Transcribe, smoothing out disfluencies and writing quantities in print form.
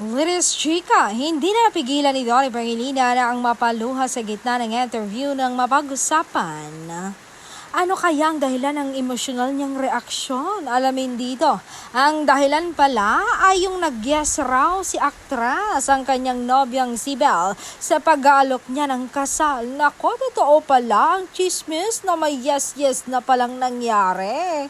Liris Chica, hindi na napigilan ni Donnie Pangilinan na ang mapaluha sa gitna ng interview ng mapag-usapan. Ano kaya ang dahilan ng emosyonal niyang reaksyon? Alamin dito. Ang dahilan pala ay yung nag-yes raw si aktras, ang kanyang nobyang si Belle, sa pag-aalok niya ng kasal. Nako, totoo pala ang chismis na may yes-yes na palang nangyari.